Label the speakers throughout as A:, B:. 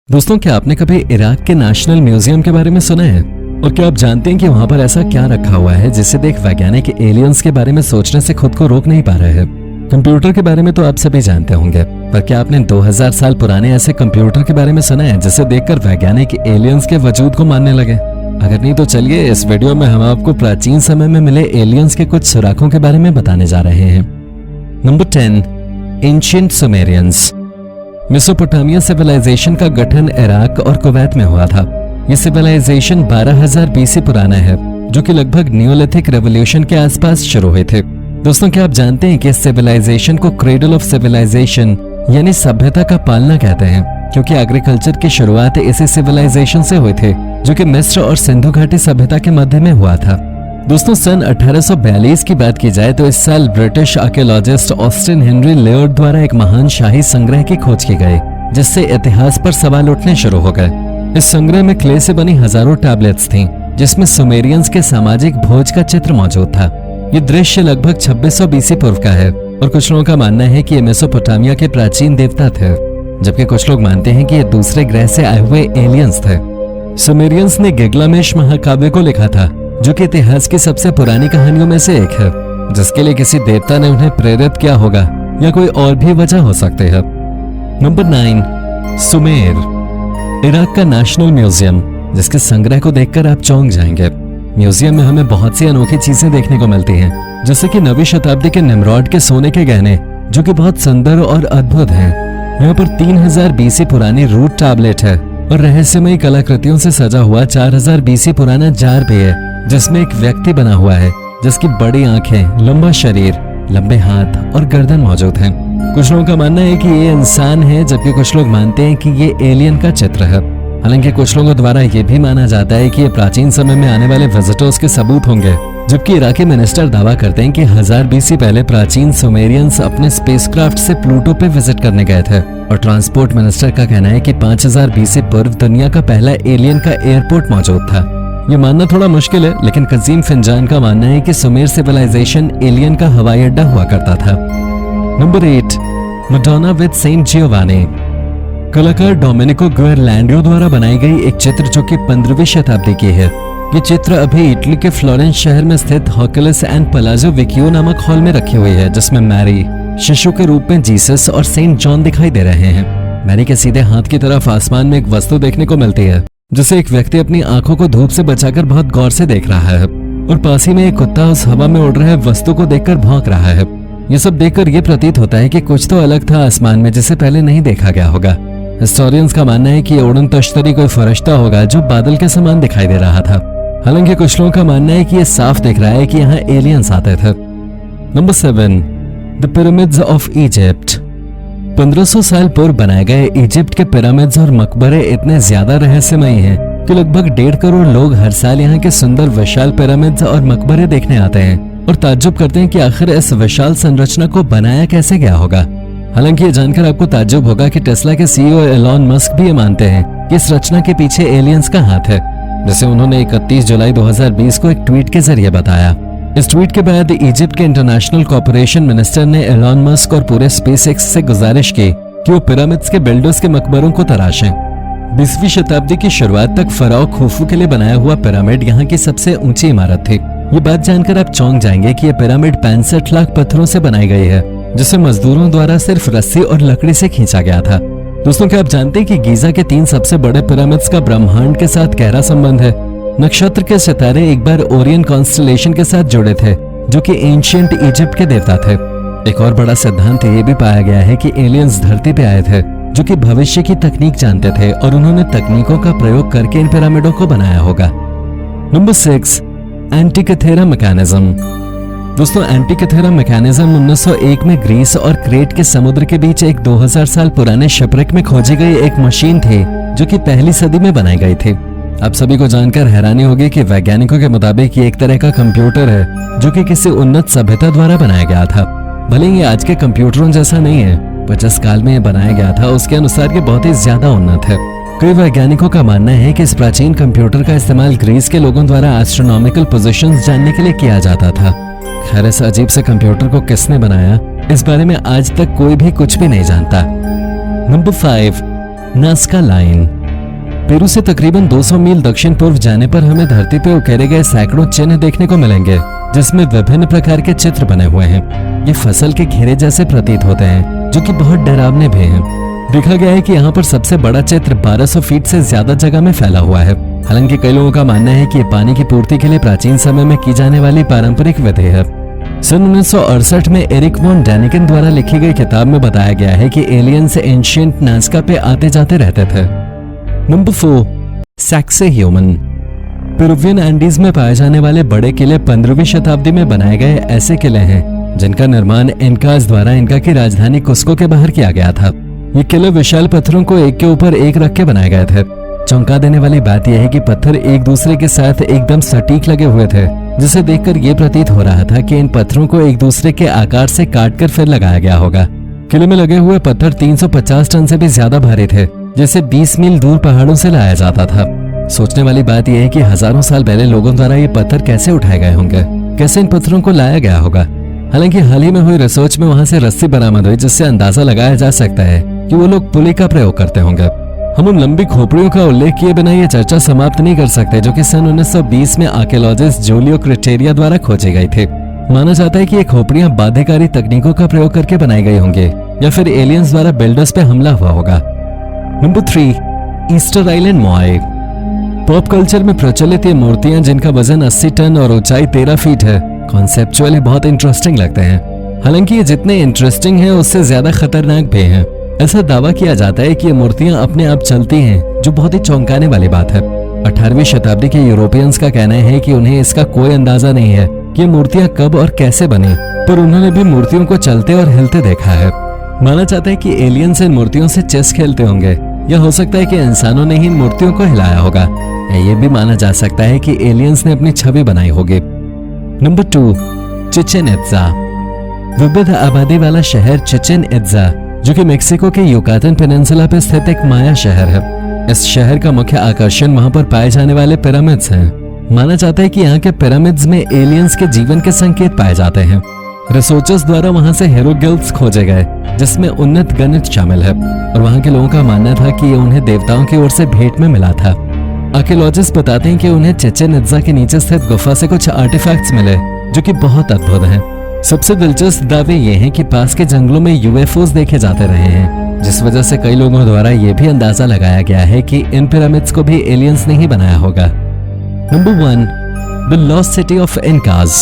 A: दोस्तों, क्या आपने कभी इराक के नेशनल म्यूजियम के बारे में सुना है? और क्या आप जानते हैं कि वहां पर ऐसा क्या रखा हुआ है जिससे देख वैज्ञानिक एलियंस के बारे में सोचने से खुद को रोक नहीं पा रहे हैं? कंप्यूटर के बारे में तो आप सभी जानते होंगे, पर क्या आपने 2000 साल पुराने ऐसे कंप्यूटर के बारे में सुना है जिसे देखकर वैज्ञानिक एलियंस के वजूद को मानने लगे? अगर नहीं तो चलिए इस वीडियो में हम आपको प्राचीन समय में मिले एलियंस के कुछ सुराखों के बारे में बताने जा रहे हैं। Number 10, ancient Sumerians. Mesopotamia civilisation का गठन इराक और कुवैत में हुआ था। यह सिविलाइजेशन 12000 बीसी पुराना है, जो कि लगभग न्यूलिथिक रेवोल्यूशन के आसपास शुरू हुए थे। दोस्तों, क्या आप जानते हैं कि इस सिविलाइजेशन को क्रेडल ऑफ सिविलाइजेशन यानी सभ्यता का पालना कहते हैं, क्योंकि एग्रीकल्चर की शुरुआत इसी सिविलाइजेशन से हुए थे, जो कि मिस्र और सिंधु घाटी सभ्यता के मध्य में हुआ था। दोस्तों, सन 1842 की बात की जाए तो इस साल British archaeologist Austin Henry layered द्वारा एक महान शाही संग्रह की खोज की गई, जिससे इतिहास पर सवाल उठने शुरू हो गए। इस संग्रह में क्ले से बनी हजारों टैबलेट्स थीं, जिसमें सुमेरियंस के सामाजिक भोज का चित्र मौजूद था। ये दृश्य लगभग 2600 बीसी पूर्व का है और कुछ लोगों का मानना है कि ये मेसोपोटामिया के प्राचीन देवता थे, जबकि कुछ लोग मानते हैं कि ये दूसरे ग्रह से आए हुए एलियंस थे। सुमेरियंस ने गिलगामेश महाकाव्य को लिखा था, जो कि इतिहास की सबसे पुरानी कहानियों में से एक है, जिसके लिए किसी देवता ने उन्हें प्रेरित किया होगा या कोई और भी वजह हो सकती है। नंबर 9, सुमेर। इराक का नेशनल म्यूजियम, जिसके संग्रह को देखकर आप चौंक जाएंगे। म्यूजियम में हमें बहुत सी अनोखी चीजें देखने को मिलती हैं, जैसे कि 9वीं शताब्दी के निम्रॉड के सोने के गहने, जो कि बहुत सुंदर और अद्भुत हैं। यहाँ पर 3000 बीसी पुरानी रूट टैबलेट है और रहस्यमयी कलाकृतियों से सजा हुआ 4000 बीसी पुराना जार भी है, जिसमें एक व्यक्ति बना हुआ है जिसकी बड़ी आंखें, लंबा शरीर, लंबे हाथ और गर्दन मौजूद हैं। कुछ लोगों का मानना है कि ये इंसान है, जबकि कुछ लोग मानते हैं कि ये एलियन का चित्र है। हालांकि कुछ लोगों द्वारा ये भी माना जाता है कि ये प्राचीन समय में आने वाले विजिटर्स के सबूत होंगे, जबकि इराकी मिनिस्टर दावा करते हैं कि 1000 बीसी पहले प्राचीन सुमेरियंस अपने स्पेसक्राफ्ट से प्लूटो पे विजिट करने गए थे। और ट्रांसपोर्ट मिनिस्टर का कहना है कि 5000 बीसी पूर्व दुनिया का पहला एलियन का एयरपोर्ट मौजूद था। ये मानना थोड़ा मुश्किल है, लेकिन कजीम फिंजान का मानना है कि सुमेर सिविलाइजेशन एलियन का हवाई अड्डा हुआ करता था। Number 8, Madonna with Saint Giovanni. कलाकार डोमेनिको गुएरलैंडियो द्वारा बनाई गई एक चित्र जो कि 15वीं शताब्दी की है। ये चित्र अभी इटली के फ्लोरेंस शहर में स्थित हॉकलस एंड पलाजो विकियो नामक हॉल में रखी हुई है, जिसमें मैरी, शिशु के रूप में जीसस और सेंट जॉन दिखाई दे रहे हैं। मैरी के सीधे हाथ की तरफ आसमान में एक वस्तु देखने को मिलती है, जिसे एक व्यक्ति अपनी आंखों को धूप से बचाकर बहुत गौर से देख रहा है, और पास ही में एक कुत्ता उस हवा में उड़ रहे वस्तु को देखकर भौंक रहा है। ये सब देखकर ये प्रतीत होता है कि कुछ तो अलग था आसमान में, जिसे पहले नहीं देखा गया होगा। हिस्टोरियंस का मानना है कि ये उड़न तश्तरी कोई फरिश्ता होगा जो बादल के समान दिखाई दे रहा था। हालांकि कुछ लोगों का मानना है कि ये साफ दिख रहा है कि यहाँ एलियंस आते थे। Number 7, the pyramids of Egypt. 1500 साल पूर्व बनाए गए इजिप्ट के पिरामिड्स और मकबरे इतने ज्यादा रहस्यमयी हैं कि लगभग 1.5 करोड़ लोग हर साल यहाँ के सुंदर विशाल पिरामिड्स और मकबरे देखने आते हैं और ताज्जुब करते हैं कि आखिर इस विशाल संरचना को बनाया कैसे गया होगा। हालांकि ये जानकर आपको ताज्जुब होगा कि टेस्ला के सीईओ एलॉन मस्क भी ये मानते हैं कि इस रचना के पीछे एलियंस का हाथ है, जिसे उन्होंने 31 जुलाई 2020 को एक ट्वीट के जरिए बताया। इस ट्वीट के बाद इजिप्ट के इंटरनेशनल कॉर्पोरेशन मिनिस्टर ने एलॉन मस्क और पूरे स्पेसएक्स से गुजारिश की कि वो पिरामिड्स के बिल्डर्स के मकबरों को तराशें। 20वीं शताब्दी की शुरुआत तक फराओ खुफू के लिए बनाया हुआ पिरामिड यहाँ की सबसे ऊंची इमारत थी। ये बात जानकर आप चौंक जाएंगे कि यह पिरामिड 65 लाख पत्थरों से बनाई गई है, जिसे मजदूरों द्वारा सिर्फ रस्सी और लकड़ी से खींचा गया था। दोस्तों, क्या आप जानते हैं कि गीजा के 3 सबसे बड़े पिरामिड्स का ब्रह्मांड के साथ गहरा संबंध है? नक्षत्र के सितारे एक बार ओरियन कॉन्स्टलेशन के साथ जुड़े थे, जो कि एंशिएंट इजिप्ट के देवता थे। एक और बड़ा सिद्धांत ये भी पाया गया है कि एलियंस धरती पे आए थे, जो कि भविष्य की तकनीक जानते थे और उन्होंने तकनीकों का प्रयोग करके इन पिरामिडों को बनाया होगा। Number 6, Antikythera mechanism. दोस्तों, एंटिकथेरा मैकेनिज्म 1901 में ग्रीस और क्रेट के समुद्र के बीच एक 2000 साल पुराने शिपरेक में खोजी गई एक मशीन थी, जो कि पहली सदी में बनाई गई थी। आप सभी को जानकर हैरानी होगी कि वैज्ञानिकों के मुताबिक ये एक तरह का कंप्यूटर है, जो कि किसी उन्नत सभ्यता द्वारा बनाया गया था। भले ही आज के कंप्यूटरों जैसा नहीं है, पर जिस काल में ये बनाया गया था उसके अनुसार ये बहुत ही ज्यादा उन्नत है। कई वैज्ञानिकों का मानना है कि इस प्राचीन कंप्यूटर का इस्तेमाल ग्रीस के लोगों द्वारा एस्ट्रोनॉमिकल पोजीशंस जानने के लिए किया जाता था। खैर, इस अजीब से कंप्यूटर को किसने बनाया, इस बारे में आज तक कोई भी कुछ भी नहीं जानता। Number 5, Nazca line. पेरू से तकरीबन 200 मील दक्षिण पूर्व जाने पर हमें धरती पे उकेरे गए सैकड़ों चिन्ह देखने को मिलेंगे, जिसमें विभिन्न प्रकार के चित्र बने हुए हैं। ये फसल के घेरे जैसे प्रतीत होते हैं, जो कि बहुत डरावने भी हैं। देखा गया है कि यहाँ पर सबसे बड़ा चित्र 1200 फीट से ज्यादा जगह में फैला हुआ है। हालांकि कई लोगों का मानना है कि ये पानी की पूर्ति के लिए प्राचीन समय में की जाने वाली पारंपरिक विधि है। सन 1968 में एरिक वॉन डैनिकन द्वारा लिखी गई किताब में बताया गया है कि एलियंस एंशिएंट नाज़का पे आते जाते रहते थे। Number 4, Sacsayhuaman. Peruvian Andes में पाए जाने वाले बड़े किले 15वीं शताब्दी में बनाए गए ऐसे किले हैं जिनका निर्माण इनकाज द्वारा इनका की राजधानी कुस्को के बाहर किया गया था। ये किले विशाल पत्थरों को एक के ऊपर एक रख के बनाए गए थे। चौंका देने वाली बात यह है कि पत्थर एक दूसरे के साथ एकदम सटीक लगे हुए थे, जिसे देखकर यह प्रतीत हो रहा था कि इन पत्थरों को एक दूसरे के आकार से काटकर फिर लगाया गया होगा। किले में लगे हुए पत्थर 350 टन से भी ज्यादा भारी थे, जिसे 20 मील दूर पहाड़ों से लाया जाता था। सोचने वाली बात यह है कि हजारों साल पहले लोगों द्वारा ये पत्थर कैसे उठाए गए होंगे, कैसे इन पत्थरों को लाया गया होगा। हालांकि हाल ही में हुई रिसर्च में वहां से रस्सी बरामद हुई, जिससे अंदाजा लगाया जा सकता है कि वो लोग पुली का प्रयोग करते होंगे। हम उन लंबी खोपड़ियों का उल्लेख किए बिना ये चर्चा समाप्त नहीं कर सकते, जो कि सन 1920 में आर्कियोलॉजिस्ट जूलियो क्रिटेरिया द्वारा खोजी गई थी। माना जाता है कि ये खोपड़ियां बाध्यकारी तकनीकों का प्रयोग करके बनाई गई होंगी, या फिर एलियंस द्वारा बिल्डर्स पे हमला हुआ होगा। Number 3, Easter Island Moai. Pop culture में प्रचलित ये मूर्तियां, जिनका वजन 80 टन और ऊंचाई 13 फीट है, कॉन्सेप्चुअली बहुत इंटरेस्टिंग लगते हैं। हालांकि ये जितने इंटरेस्टिंग हैं उससे ज्यादा खतरनाक भी हैं। ऐसा दावा किया जाता है कि ये मूर्तियां अपने आप चलती हैं, जो बहुत ही चौंकाने वाली बात है। 18वीं शताब्दी के यूरोपियंस का कहना है कि उन्हें इसका कोई अंदाजा नहीं है कि ये मूर्तियां कब और कैसे बनी, पर उन्होंने भी मूर्तियों को चलते और हिलते देखा है। माना जाता है कि एलियंस इन मूर्तियों से चेस खेलते होंगे, या हो सकता है कि इंसानों ने ही इन मूर्तियों को हिलाया होगा, या ये भी माना जा सकता है कि एलियंस ने अपनी छवि बनाई होगी। Number 2, Chichen इत्जा। विविध आबादी वाला शहर चिचेन इत्जा, जो कि मेक्सिको के युकातन पेनिनसुला पर स्थित एक माया शहर है। इस शहर का मुख्य आकर्षण वहां पर पाए जाने वाले पिरामिड्स हैं। माना जाता है कि यहाँ के पिरामिड्स में एलियंस के जीवन के संकेत पाए जाते हैं। रिसर्चर्स द्वारा वहां से हिएरोग्लिफ्स खोजे गए, जिसमें उन्नत गणित शामिल है, और वहां के लोगों का मानना था कि ये उन्हें देवताओं की ओर से भेंट में मिला था। आर्कियोलॉजिस्ट बताते हैं कि उन्हें चिचेन इत्जा के नीचे स्थित गुफा से कुछ आर्टिफैक्ट्स मिले, जो कि बहुत अद्भुत हैं। सबसे दिलचस्प दावे ये हैं कि पास के जंगलों में यूएफओस देखे जाते रहे हैं, जिस वजह से कई लोगों द्वारा ये भी अंदाजा लगाया गया है कि इन पिरामिड्स को भी एलियंस ने ही बनाया होगा। Number 1, the lost city of Incas.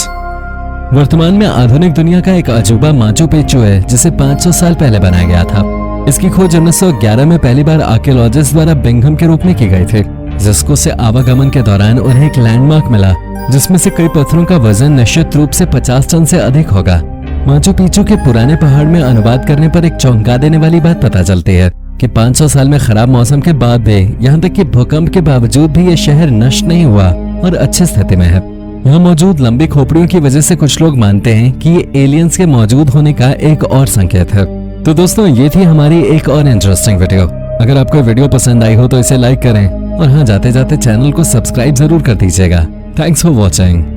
A: वर्तमान में आधुनिक दुनिया का एक अजूबा माचू पिच्चू है, जिसे 500 साल पहले बनाया गया था। इसकी खोज 1911 में पहली बार आर्कियोलॉजिस्ट द्वारा बिंघम के रूप में की गई थी, जिसको से आवागमन के दौरान उन्हें एक लैंडमार्क मिला, जिसमें से कई पत्थरों का वजन निश्चित रूप से 50 टन से अधिक होगा। माचू पिच्चू के पुराने पहाड़ में अनुवाद करने पर एक चौंका देने वाली बात पता चलती है कि 500 साल में खराब मौसम के बाद भी, यहाँ तक कि भूकंप के बावजूद भी ये शहर नष्ट नहीं हुआ और अच्छी स्थिति में है। यहाँ मौजूद लंबी खोपड़ियों की वजह से कुछ लोग मानते हैं कि ये एलियंस के मौजूद होने का एक और संकेत है। तो दोस्तों, ये थी हमारी एक और इंटरेस्टिंग वीडियो। अगर आपको वीडियो पसंद आई हो तो इसे लाइक करें, और हाँ, जाते जाते चैनल को सब्सक्राइब जरूर कर दीजिएगा। Thanks for watching.